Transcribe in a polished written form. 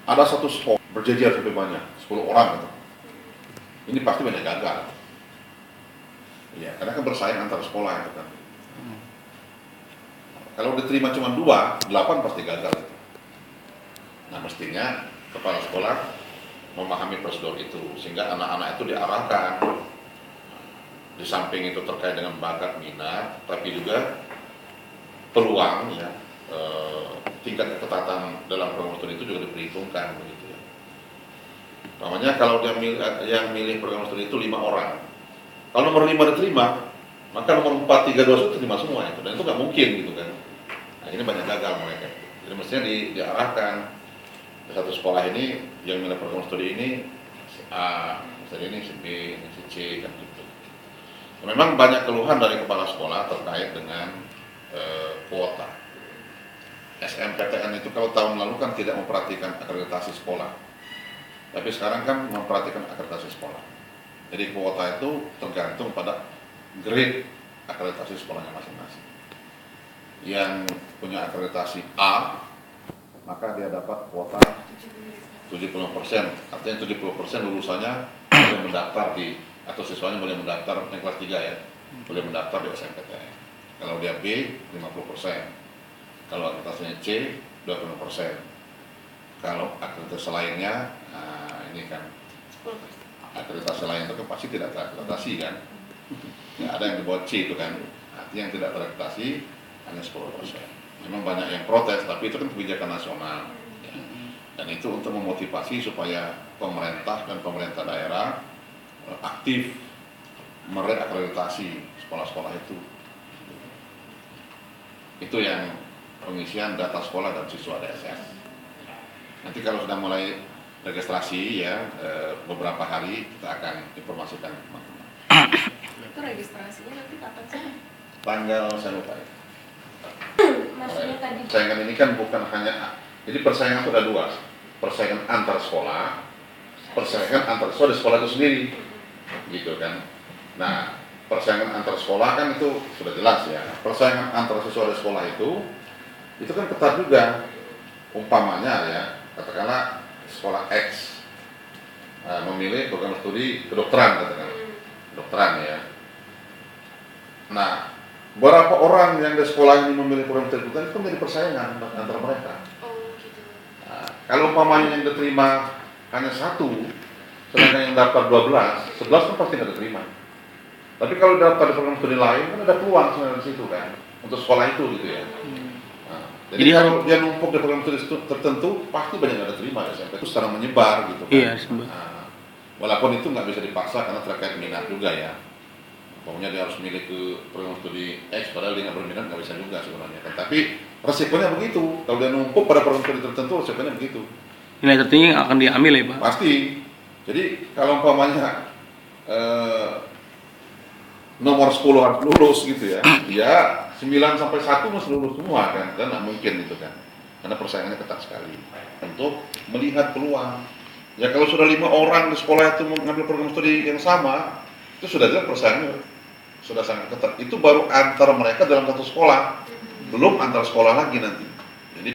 ada satu sekolah berjejer sampai banyak, 10 orang gitu. Ini pasti banyak gagal. Ya, karena kan bersaing antar sekolah itu kan. Kalau diterima cuma 2, 8 pasti gagal itu. Nah, mestinya kepala sekolah memahami prosedur itu sehingga anak-anak itu diarahkan. Di samping itu terkait dengan bakat minat, tapi juga peluang ya, tingkat ketatan dalam program studi itu juga diperhitungkan begitu ya. Namanya kalau dia yang milih program studi itu 5 orang. Kalau nomor 5 diterima, maka nomor 4, 3, 2 itu terima semua itu, dan itu nggak mungkin gitu kan. Nah, ini banyak gagal mereka. Jadi mestinya diarahkan di satu sekolah ini yang milih program studi ini si A, misalnya ini si B, ini si C kan gitu. Memang banyak keluhan dari kepala sekolah terkait dengan kuota. SMPTN itu kalau tahun lalu kan tidak memperhatikan akreditasi sekolah, tapi sekarang kan memperhatikan akreditasi sekolah. Jadi kuota itu tergantung pada grade akreditasi sekolahnya masing-masing. Yang punya akreditasi A, maka dia dapat kuota 70%. Artinya 70% lulusannya boleh mendaftar atau siswanya boleh mendaftar yang kelas 3 ya, boleh mendaftar di SNMPTN. Kalau dia B, 50%. Kalau akreditasinya C, 20%. Kalau akreditasi lainnya, nah ini kan akreditasi lain itu kan pasti tidak terakreditasi kan. Ya, ada yang di bawah C itu kan. Artinya yang tidak terakreditasi hanya 10%. Memang banyak yang protes, tapi itu kan kebijakan nasional. Ya. Dan itu untuk memotivasi supaya pemerintah dan pemerintah daerah aktif mereakreditasi sekolah-sekolah itu. Itu yang pengisian data sekolah dan siswa DSS. Nanti kalau sudah mulai registrasi ya, beberapa hari kita akan informasikan teman-teman. Itu registrasinya nanti kapan sih? Tanggal saya lupa ya. Maksudnya tadi Persaingan ini kan bukan hanya, jadi persaingan itu ada 2, persaingan antar sekolah, persaingan antar siswa di sekolah itu sendiri, gitu kan. Nah, persaingan antar sekolah kan itu sudah jelas ya. Persaingan antar siswa di sekolah itu kan ketat juga. Umpamanya ya, katakanlah sekolah X memilih program studi kedokteran, katakan kedokteran ya. Nah, berapa orang yang di sekolah ini memilih program studi kedokteran itu menjadi persaingan antara mereka. gitu. Nah, kalau umpamanya yang diterima hanya 1, sedangkan yang daftar 12, 11 kan pasti nggak diterima. Tapi kalau daftar di program studi lain kan ada peluang sebenarnya di situ kan, untuk sekolah itu gitu ya. Nah, jadi kalau dia numpuk di program studi tertentu, pasti banyak nggak diterima ya, SMP itu secara menyebar gitu kan. Iya, sebenarnya. Nah, walaupun itu nggak bisa dipaksa karena terkait minat juga ya. Pokoknya dia harus milih ke program studi X, padahal dia nggak berminat, nggak bisa juga sebenarnya kan. Tapi resikonya begitu, kalau dia numpuk pada program studi tertentu, resikonya begitu. Nilai tertinggi yang akan diambil ya Pak? Pasti. Jadi kalau umpamanya nomor 10 harus lulus gitu ya, ya 9 sampai 1 mesti lulus semua kan nggak mungkin gitu kan, karena persaingannya ketat sekali. Untuk melihat peluang, ya kalau sudah 5 orang di sekolah itu mengambil program studi yang sama, itu sudah jelas persaingannya sudah sangat ketat. Itu baru antar mereka dalam satu sekolah, belum antar sekolah lagi nanti.